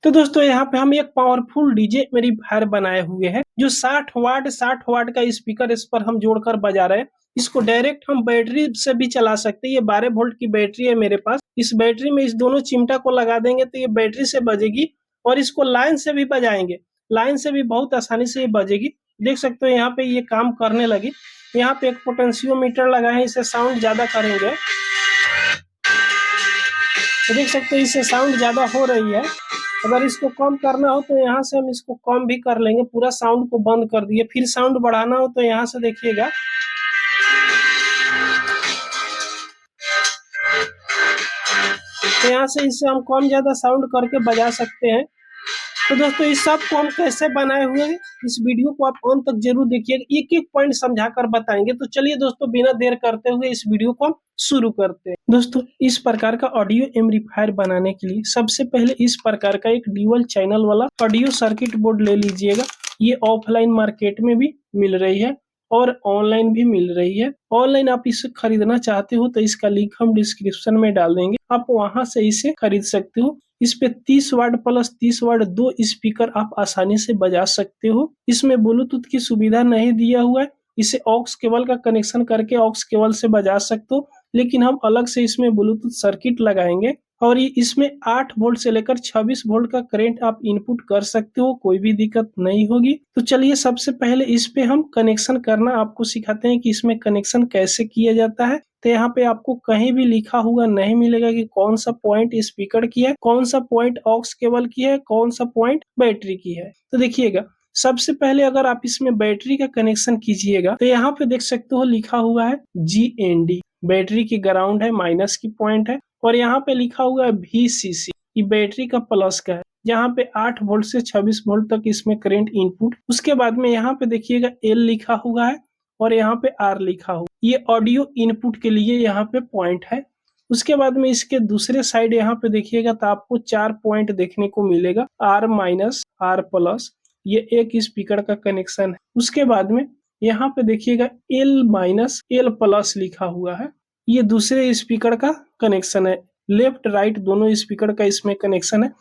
तो दोस्तों यहाँ पे हम एक पावरफुल डीजे एम्पलीफायर बनाए हुए हैं जो 60 वाट का स्पीकर इस पर हम जोड़कर बजा रहे हैं। इसको डायरेक्ट हम बैटरी से भी चला सकते हैं। ये 12 वोल्ट की बैटरी है मेरे पास। इस बैटरी में इस दोनों चिमटा को लगा देंगे तो ये बैटरी से बजेगी और इसको लाइन से भी बजाएंगे। लाइन से भी बहुत आसानी से ये बजेगी। देख सकते हो यहाँ पे ये काम करने लगी। यहाँ पे एक पोटेंशियोमीटर लगा है, इससे साउंड ज्यादा करेंगे तो देख सकते हो इससे साउंड ज्यादा हो रही है। अगर इसको कम करना हो तो यहाँ से हम इसको कम भी कर लेंगे। पूरा साउंड को बंद कर दिए। फिर साउंड बढ़ाना हो तो यहाँ से देखिएगा, तो यहाँ से इससे हम कम ज्यादा साउंड करके बजा सकते हैं। तो दोस्तों इस सब को हम कैसे बनाए हुए हैं, इस वीडियो को आप अंत तक जरूर देखिएगा। एक एक पॉइंट समझाकर बताएंगे। तो चलिए दोस्तों बिना देर करते हुए इस वीडियो को हम शुरू करते हैं। दोस्तों इस प्रकार का ऑडियो एम्पलीफायर बनाने के लिए सबसे पहले इस प्रकार का एक ड्यूअल चैनल वाला ऑडियो सर्किट बोर्ड ले लीजिएगा। ये ऑफलाइन मार्केट में भी मिल रही है और ऑनलाइन भी मिल रही है। ऑनलाइन आप इसे खरीदना चाहते हो तो इसका लिंक हम डिस्क्रिप्शन में डाल देंगे, आप वहां से इसे खरीद सकते हो। इस पे 30 वाट प्लस 30 वाट 2 स्पीकर आप आसानी से बजा सकते हो। इसमें ब्लूटूथ की सुविधा नहीं दिया हुआ है। इसे ऑक्स केबल का कनेक्शन करके ऑक्स केबल से बजा सकते हो, लेकिन हम अलग से इसमें ब्लूटूथ सर्किट लगाएंगे और ये इसमें 8 वोल्ट से लेकर 26 वोल्ट का करंट आप इनपुट कर सकते हो, कोई भी दिक्कत नहीं होगी। तो चलिए सबसे पहले इस पे हम कनेक्शन करना आपको सिखाते हैं कि इसमें कनेक्शन कैसे किया जाता है। तो यहाँ पे आपको कहीं भी लिखा हुआ नहीं मिलेगा कि कौन सा पॉइंट स्पीकर की है, कौन सा पॉइंट ऑक्स केबल की है, कौन सा पॉइंट बैटरी की है। तो देखिएगा सबसे पहले अगर आप इसमें बैटरी का कनेक्शन कीजिएगा तो यहाँ पे देख सकते हो लिखा हुआ है GND, बैटरी की ग्राउंड है, माइनस की पॉइंट है। और यहाँ पे लिखा हुआ है VCC, ये बैटरी का प्लस का है, जहाँ पे 8 वोल्ट से 26 वोल्ट तक इसमें करंट इनपुट। उसके बाद में यहाँ पे देखिएगा L लिखा हुआ है और यहाँ पे R लिखा हुआ, ये ऑडियो इनपुट के लिए यहाँ पे पॉइंट है। उसके बाद में इसके दूसरे साइड यहाँ पे देखिएगा तो आपको 4 पॉइंट देखने को मिलेगा, R माइनस, R प्लस, ये एक स्पीकर का कनेक्शन है। उसके बाद में यहाँ पे देखिएगा L माइनस L प्लस लिखा हुआ है, ये दूसरे स्पीकर का कनेक्शन है। लेफ्ट राइट दोनों स्पीकर का इसमें कनेक्शन है।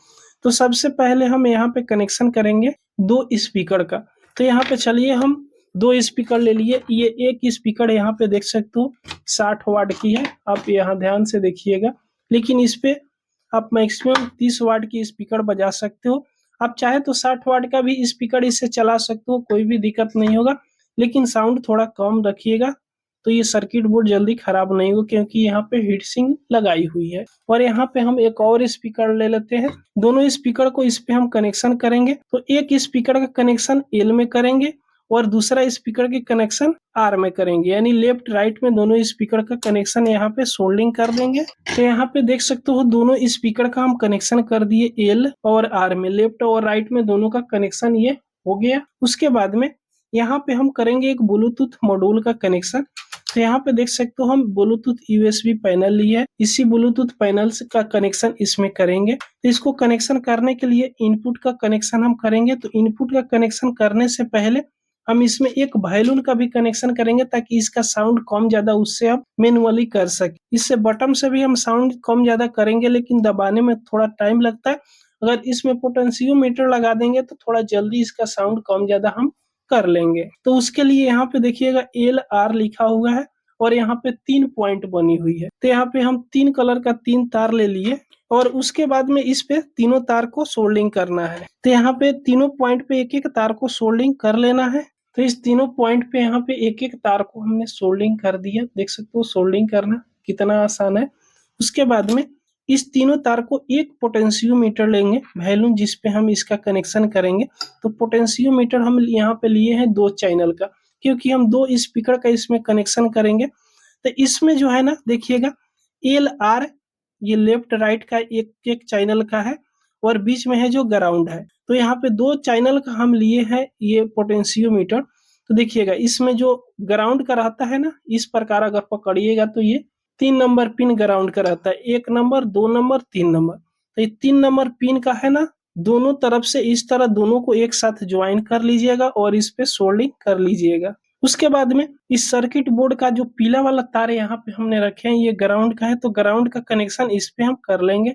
तो सबसे पहले हम यहाँ पे कनेक्शन करेंगे 2 स्पीकर का। तो यहाँ पे चलिए हम 2 स्पीकर ले लिए। ये एक स्पीकर यहाँ पे देख सकते हो 60 वाट की है, आप यहाँ ध्यान से देखिएगा, लेकिन इस पे आप मैक्सिमम 30 वाट की स्पीकर बजा सकते हो। आप चाहे तो 60 वाट का भी स्पीकर इससे चला सकते हो, कोई भी दिक्कत नहीं होगा, लेकिन साउंड थोड़ा कम रखिएगा तो ये सर्किट बोर्ड जल्दी खराब नहीं होगा, क्योंकि यहाँ पे हीट सिंक लगाई हुई है। और यहाँ पे हम एक और स्पीकर ले लेते हैं। दोनों स्पीकर को इस पे हम कनेक्शन करेंगे। तो एक स्पीकर का कनेक्शन L में करेंगे और दूसरा स्पीकर के कनेक्शन R में करेंगे, यानी लेफ्ट राइट में दोनों स्पीकर का कनेक्शन यहाँ पे सोल्डिंग कर देंगे। तो यहाँ पे देख सकते हो दोनों स्पीकर का हम कनेक्शन कर दिए L और R में, लेफ्ट और राइट में दोनों का कनेक्शन ये हो गया। उसके बाद में यहाँ पे हम करेंगे एक ब्लूटूथ मॉड्यूल का कनेक्शन। तो यहाँ पे देख सकते हो हम ब्लूटूथ USB पैनल लिए है, इसी ब्लूटूथ पैनल का कनेक्शन इसमें करेंगे। तो इसको कनेक्शन करने के लिए इनपुट का कनेक्शन हम करेंगे। तो इनपुट का कनेक्शन करने से पहले हम इसमें एक वॉल्यूम का भी कनेक्शन करेंगे, ताकि इसका साउंड कम ज्यादा उससे हम मैनुअली कर सके। इससे बटन से भी हम साउंड कम ज्यादा करेंगे, लेकिन दबाने में थोड़ा टाइम लगता है। अगर इसमें पोटेंशियोमीटर लगा देंगे तो थोड़ा जल्दी इसका साउंड कम ज्यादा हम कर लेंगे। तो उसके लिए यहाँ पे देखिएगा LR लिखा हुआ है और यहाँ पे 3 पॉइंट बनी हुई है। तो यहाँ पे हम 3 कलर का 3 तार ले लिए और उसके बाद में इस पे तीनों तार को सोल्डिंग करना है। तो यहाँ पे तीनों पॉइंट पे एक एक तार को सोल्डिंग कर लेना है। तो इस तीनों पॉइंट पे यहाँ पे एक एक तार को हमने सोल्डिंग कर दिया। देख सकते हो सोल्डिंग करना कितना आसान है। उसके बाद में इस तीनों तार को एक पोटेंशियोमीटर लेंगे, वैल्यूम जिस पे हम इसका कनेक्शन करेंगे। तो पोटेंशियोमीटर हम यहाँ पे लिए हैं 2 चैनल का, क्योंकि हम 2 स्पीकर का इसमें कनेक्शन करेंगे। तो इसमें जो है ना देखिएगा LR, ये लेफ्ट राइट का एक एक चैनल का है और बीच में है जो ग्राउंड है। तो यहाँ पे 2 चैनल का हम लिए हैं ये पोटेंशियोमीटर। तो देखिएगा इसमें जो ग्राउंड का रहता है ना, इस प्रकार अगर पकड़िएगा तो ये 3 नंबर पिन ग्राउंड का रहता है, 1 नंबर 2 नंबर 3 नंबर। तो ये 3 नंबर पिन का है ना, दोनों तरफ से इस तरह दोनों को एक साथ ज्वाइन कर लीजिएगा और इस पे सोल्डिंग कर लीजिएगा। उसके बाद में इस सर्किट बोर्ड का जो पीला वाला तार यहाँ पे हमने रखे हैं, ये ग्राउंड का है। तो ग्राउंड का कनेक्शन इस पे हम कर लेंगे।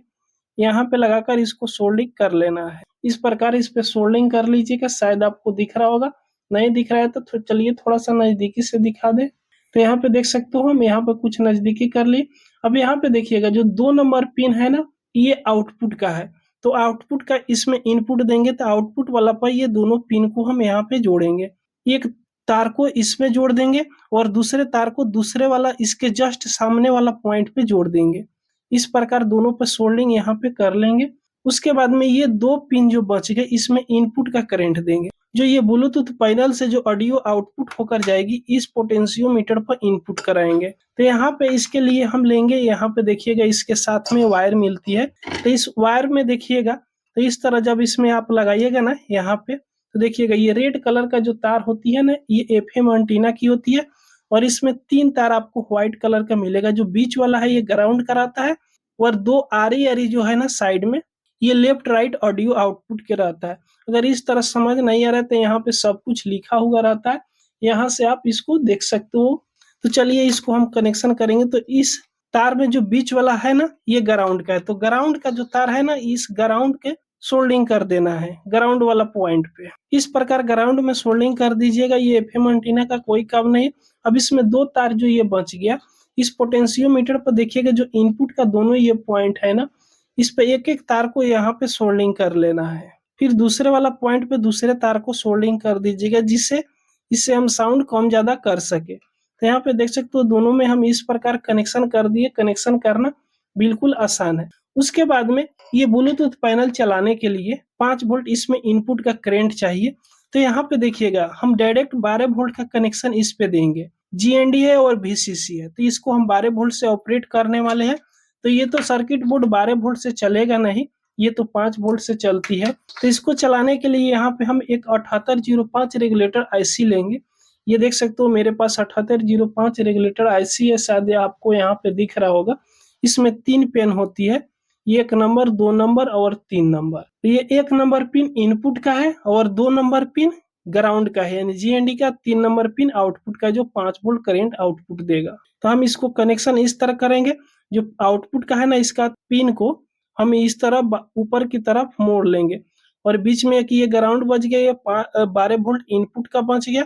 यहाँ पे लगाकर इसको सोल्डिंग कर लेना है। इस प्रकार इस पे सोल्डिंग कर लीजिएगा। शायद आपको दिख रहा होगा, नहीं दिख रहा है तो चलिए थोड़ा सा नजदीकी से दिखा दे। तो यहाँ पे देख सकते हो हम यहाँ पे कुछ नजदीकी कर लिए। अब यहाँ पे देखिएगा जो 2 नंबर पिन है ना, ये आउटपुट का है। तो आउटपुट का इसमें इनपुट देंगे तो आउटपुट वाला पर ये दोनों पिन को हम यहाँ पे जोड़ेंगे। एक तार को इसमें जोड़ देंगे और दूसरे तार को दूसरे वाला इसके जस्ट सामने वाला पॉइंट पे जोड़ देंगे। इस प्रकार दोनों पे सोल्डिंग यहाँ पे कर लेंगे। उसके बाद में ये 2 पिन जो बच गए इसमें इनपुट का करंट देंगे। जो ये ब्लूटूथ पैनल से जो ऑडियो आउटपुट होकर जाएगी इस पोटेंशियोमीटर पर इनपुट कराएंगे। तो यहाँ पे इसके लिए हम लेंगे, यहाँ पे देखिएगा इसके साथ में वायर मिलती है। तो इस वायर में देखिएगा तो इस तरह जब इसमें आप लगाइएगा ना यहाँ पे, तो देखिएगा ये रेड कलर का जो तार होती है ना, ये एफएम एंटीना की होती है। और इसमें 3 तार आपको व्हाइट कलर का मिलेगा। जो बीच वाला है ये ग्राउंड कराता है और 2 आरी जो है ना साइड में, ये लेफ्ट राइट ऑडियो आउटपुट के रहता है। अगर इस तरह समझ नहीं आ रहा है तो यहाँ पे सब कुछ लिखा हुआ रहता है, यहाँ से आप इसको देख सकते हो। तो चलिए इसको हम कनेक्शन करेंगे। तो इस तार में जो बीच वाला है ना, ये ग्राउंड का है। तो ग्राउंड का जो तार है ना, इस ग्राउंड के सोल्डिंग कर देना है ग्राउंड वाला पॉइंट पे। इस प्रकार ग्राउंड में सोल्डिंग कर दीजिएगा। ये एफएम एंटीना का कोई काम नहीं। अब इसमें 2 तार जो ये बच गया, इस पोटेंशियोमीटर पर देखिएगा जो इनपुट का दोनों ये पॉइंट है ना, इस पे एक एक तार को यहाँ पे सोल्डिंग कर लेना है। फिर दूसरे वाला पॉइंट पे दूसरे तार को सोल्डिंग कर दीजिएगा, जिससे इससे हम साउंड कम ज्यादा कर सके। तो यहाँ पे देख सकते हो दोनों में हम इस प्रकार कनेक्शन कर दिए। कनेक्शन करना बिल्कुल आसान है। उसके बाद में ये ब्लूटूथ पैनल चलाने के लिए 5 वोल्ट इसमें इनपुट का करंट चाहिए। तो यहाँ पे देखिएगा हम डायरेक्ट 12 वोल्ट का कनेक्शन इस पे देंगे। जीएनडी है और वीसीसी है, तो इसको हम 12 वोल्ट से ऑपरेट करने वाले हैं। तो ये तो सर्किट बोर्ड 12 वोल्ट से चलेगा नहीं, ये तो 5 वोल्ट से चलती है। तो इसको चलाने के लिए यहाँ पे हम एक 7805 रेगुलेटर आईसी लेंगे। ये देख सकते हो मेरे पास 7805 रेगुलेटर आईसी है, शायद आपको यहाँ पे दिख रहा होगा। इसमें 3 पिन होती है, 1 नंबर, 2 नंबर और 3 नंबर। तो ये 1 नंबर पिन इनपुट का है और 2 नंबर पिन ग्राउंड का है, यानी जीएनडी का। 3 नंबर पिन आउटपुट का जो 5 वोल्ट करंट आउटपुट देगा। तो हम इसको कनेक्शन इस तरह करेंगे। जो आउटपुट का है ना, इसका पिन को हम इस तरह ऊपर की तरफ मोड़ लेंगे और बीच में एक ये ग्राउंड बच गया, ये 12 वोल्ट इनपुट का बच गया।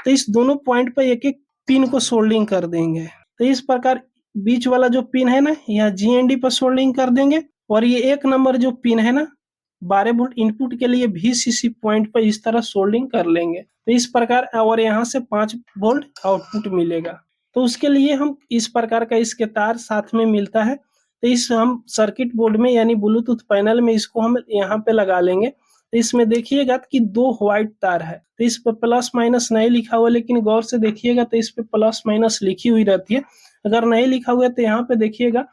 तो इस दोनों पॉइंट पर एक एक पिन को सोल्डिंग कर देंगे। तो इस प्रकार बीच वाला जो पिन है ना, यहाँ जीएनडी पर सोल्डिंग कर देंगे और ये 1 नंबर जो पिन है ना 12 वोल्ट इनपुट के लिए वीसीसी पॉइंट पर इस तरह सोल्डिंग कर लेंगे। तो इस प्रकार और यहाँ से 5 वोल्ट आउटपुट मिलेगा। तो उसके लिए हम इस प्रकार का इसके तार साथ में मिलता है। तो इस हम सर्किट बोर्ड में यानी ब्लूटूथ पैनल में इसको हम यहाँ पे लगा लेंगे। तो इसमें देखिएगा कि 2 व्हाइट तार है। तो इस पे प्लस माइनस नहीं लिखा हुआ, लेकिन गौर से देखिएगा तो इस पे प्लस माइनस लिखी हुई रहती है। अगर नहीं लिखा हुआ है तो यहाँ पे देखिएगा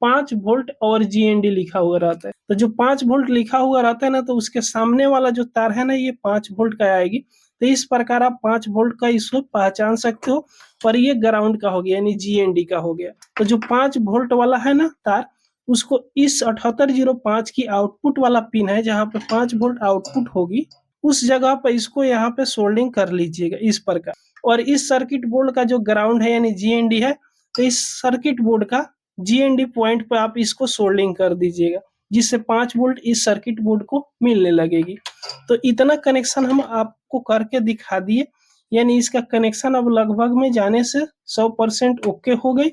5 वोल्ट और जीएनडी लिखा हुआ रहता है। तो जो 5 वोल्ट लिखा हुआ रहता है ना, तो उसके सामने वाला जो तार है ना, ये 5 वोल्ट का आएगी। तो इस प्रकार आप 5 वोल्ट का इसको पहचान सकते हो। और ये ग्राउंड का हो गया, यानी जीएनडी का हो गया। तो जो 5 वोल्ट वाला है ना तार, उसको इस 7805 की आउटपुट वाला पिन है, जहाँ पे 5 वोल्ट आउटपुट होगी, उस जगह पे इसको यहाँ पे सोल्डिंग कर लीजिएगा इस प्रकार। और इस सर्किट बोर्ड का जो ग्राउंड है यानी जीएनडी है, तो इस सर्किट बोर्ड का जीएनडी पॉइंट पे आप इसको सोल्डिंग कर दीजिएगा, जिससे 5 वोल्ट इस सर्किट बोर्ड को मिलने लगेगी। तो इतना कनेक्शन हम आपको करके दिखा दिए, यानी इसका कनेक्शन अब लगभग में जाने से 100% ओके हो गई।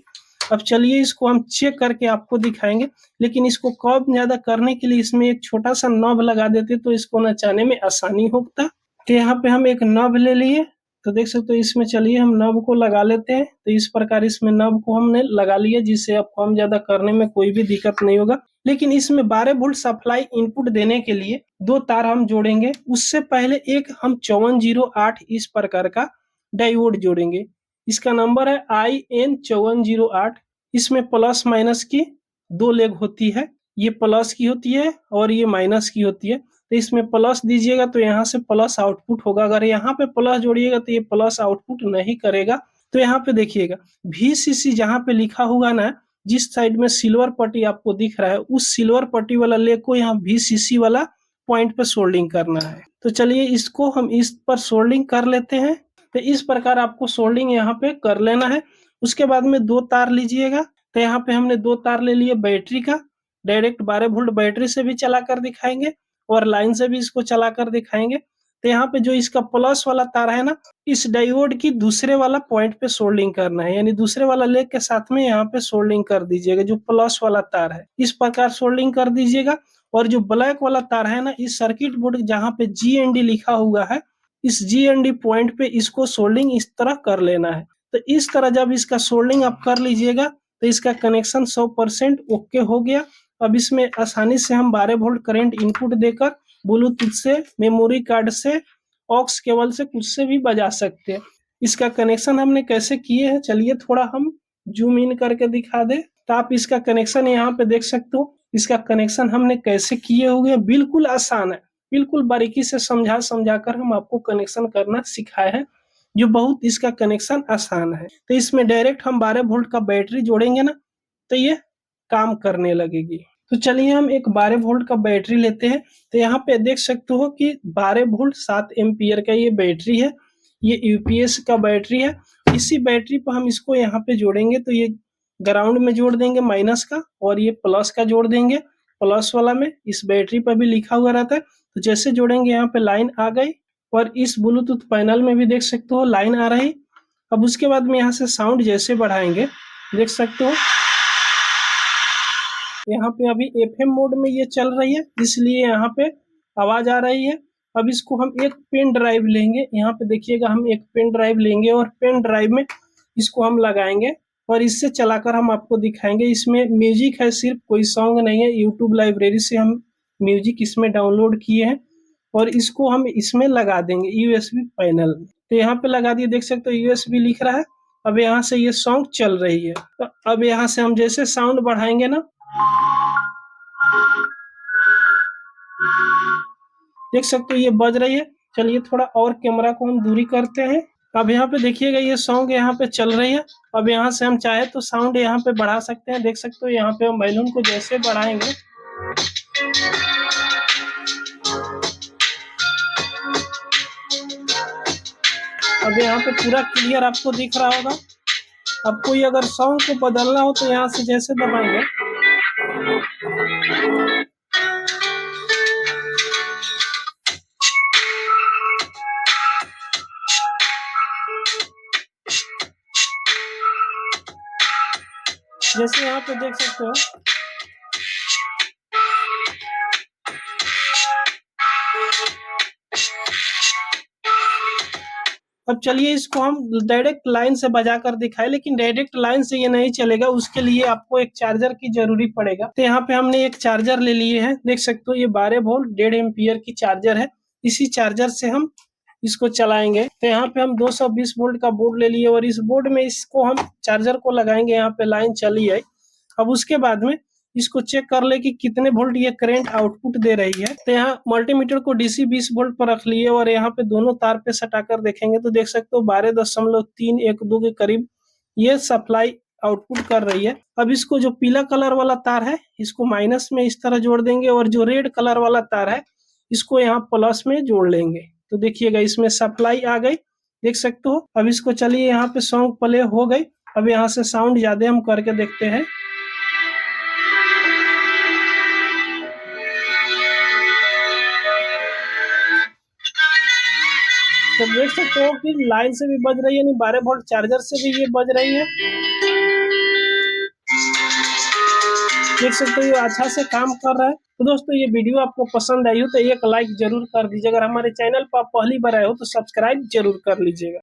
अब चलिए इसको हम चेक करके आपको दिखाएंगे, लेकिन इसको कम ज्यादा करने के लिए इसमें एक छोटा सा नॉब लगा देते तो इसको नचाने में आसानी होता। तो यहाँ पे हम एक नॉब ले लिए, तो देख सकते हो इसमें। चलिए हम नॉब को लगा लेते हैं। तो इस प्रकार इसमें नॉब को हमने लगा लिया, जिससे अब कम ज्यादा करने में कोई भी दिक्कत नहीं होगा। लेकिन इसमें 12 वोल्ट सप्लाई इनपुट देने के लिए 2 तार हम जोड़ेंगे। उससे पहले एक हम 5408 इस प्रकार का डायोड जोड़ेंगे। इसका नंबर है IN5408। इसमें प्लस माइनस की 2 लेग होती है, ये प्लस की होती है और ये माइनस की होती है। तो इसमें प्लस दीजिएगा तो यहाँ से प्लस आउटपुट होगा। अगर यहाँ पे प्लस जोड़िएगा तो ये प्लस आउटपुट नहीं करेगा। तो यहाँ पे देखिएगा VCC जहाँ पे लिखा हुआ ना, जिस साइड में सिल्वर पट्टी आपको दिख रहा है, उस सिल्वर पट्टी वाला लेग को यहाँ VCC वाला पॉइंट पे सोल्डिंग करना है। तो चलिए इसको हम इस पर सोल्डिंग कर लेते हैं। तो इस प्रकार आपको सोल्डिंग यहाँ पे कर लेना है। उसके बाद में 2 तार लीजिएगा। तो यहाँ पे हमने 2 तार ले लिए बैटरी का, डायरेक्ट 12 वोल्ट बैटरी से भी चला कर दिखाएंगे और लाइन से भी इसको चला कर दिखाएंगे। तो यहाँ पे जो इसका प्लस वाला तार है ना, इस डायोड की दूसरे वाला पॉइंट पे सोल्डिंग करना है, यानी दूसरे वाला लेग के साथ में यहाँ पे सोल्डिंग कर दीजिएगा। जो प्लस वाला तार है इस प्रकार सोल्डिंग कर दीजिएगा। और जो ब्लैक वाला तार है ना, इस सर्किट बोर्ड जहाँ पे GND लिखा हुआ है, इस GND पॉइंट पे इसको सोल्डिंग इस तरह कर लेना है। तो इस तरह जब इसका सोल्डिंग आप कर लीजिएगा तो इसका कनेक्शन 100% ओके हो गया। अब इसमें आसानी से हम 12 वोल्ट करंट इनपुट देकर ब्लूटूथ से, मेमोरी कार्ड से, ऑक्स केबल से, कुछ से भी बजा सकते हैं। इसका कनेक्शन हमने कैसे किए हैं, चलिए थोड़ा हम जूम इन करके दिखा दे। तो आप इसका कनेक्शन यहाँ पे देख सकते हो। इसका कनेक्शन हमने कैसे किए हुए हैं, बिल्कुल आसान है, बिल्कुल बारीकी से समझा कर हम आपको कनेक्शन करना सिखाए हैं, जो बहुत इसका कनेक्शन आसान है। तो इसमें डायरेक्ट हम 12 वोल्ट का बैटरी जोड़ेंगे ना, तो ये काम करने लगेगी। तो चलिए हम एक 12 वोल्ट का बैटरी लेते हैं। तो यहाँ पे देख सकते हो कि 12 वोल्ट 7 एम्पियर का ये बैटरी है, ये यूपीएस का बैटरी है। इसी बैटरी पर हम इसको यहाँ पे जोड़ेंगे। तो ये ग्राउंड में जोड़ देंगे माइनस का, और ये प्लस का जोड़ देंगे। प्लस वाला में इस बैटरी पर भी लिखा हुआ रहता है। तो जैसे जोड़ेंगे यहाँ पे लाइन आ गई, और इस ब्लूटूथ पैनल में भी देख सकते हो लाइन आ रही। अब उसके बाद में यहाँ से साउंड जैसे बढ़ाएंगे, देख सकते हो यहाँ पे अभी FM मोड में ये चल रही है, इसलिए यहाँ पे आवाज आ रही है। अब इसको हम एक पेन ड्राइव लेंगे, यहाँ पे देखिएगा हम एक पेन ड्राइव लेंगे और पेन ड्राइव में इसको हम लगाएंगे और इससे चलाकर हम आपको दिखाएंगे। इसमें म्यूजिक है, सिर्फ कोई सॉन्ग नहीं है। यूट्यूब लाइब्रेरी से हम म्यूजिक इसमें डाउनलोड किए हैं और इसको हम इसमें लगा देंगे USB पैनल में। तो यहाँ पे लगा दिए, देख सकते हो USB लिख रहा है। अब यहाँ से ये सॉन्ग चल रही है। तो अब यहाँ से हम जैसे साउंड बढ़ाएंगे ना, देख सकते हो ये बज रही है। चलिए थोड़ा और कैमरा को हम दूरी करते हैं। अब यहाँ पे देखिएगा ये सॉन्ग यहाँ पे चल रही है। अब यहाँ से हम चाहे तो साउंड यहाँ पे बढ़ा सकते हैं, देख सकते हो यहाँ पे हम वॉल्यूम को जैसे बढ़ाएंगे, अब यहाँ पे पूरा क्लियर आपको दिख रहा होगा। अब कोई अगर सॉन्ग को बदलना हो तो यहाँ से जैसे दबाएंगे, जैसे यहाँ पे देख सकते हो। अब चलिए इसको हम डायरेक्ट लाइन से बजा कर दिखाए, लेकिन डायरेक्ट लाइन से ये नहीं चलेगा, उसके लिए आपको एक चार्जर की जरूरी पड़ेगा। तो यहाँ पे हमने एक चार्जर ले लिए हैं, देख सकते हो ये 12 वोल्ट 1.5 एम्पियर की चार्जर है। इसी चार्जर से हम इसको चलाएंगे। तो यहाँ पे हम 220 वोल्ट का बोर्ड ले लिए और इस बोर्ड में इसको हम चार्जर को लगाएंगे। यहाँ पे लाइन चली है। अब उसके बाद में इसको चेक कर ले कि कितने वोल्ट ये करंट आउटपुट दे रही है। तो यहाँ मल्टीमीटर को DC 20 वोल्ट पर रख लिए और यहाँ पे दोनों तार पे सटाकर देखेंगे तो देख सकते हो 12.312 के करीब ये सप्लाई आउटपुट कर रही है। अब इसको जो पीला कलर वाला तार है इसको माइनस में इस तरह जोड़ देंगे और जो रेड कलर वाला तार है इसको यहाँ प्लस में जोड़ लेंगे। तो देखिएगा इसमें सप्लाई आ गई, देख सकते हो। अब इसको चलिए यहाँ पे सॉन्ग प्ले हो गई। अब यहाँ से साउंड ज्यादा हम करके देखते हैं। तो देख सकते हो कि लाइन से भी बज रही है, यानी 12 वोल्ट चार्जर से भी ये बज रही है। देख सकते हो ये अच्छा से काम कर रहा है। तो दोस्तों ये वीडियो आपको पसंद आई हो तो एक लाइक जरूर कर दीजिए। अगर हमारे चैनल पर आप पहली बार आए हो तो सब्सक्राइब जरूर कर लीजिएगा।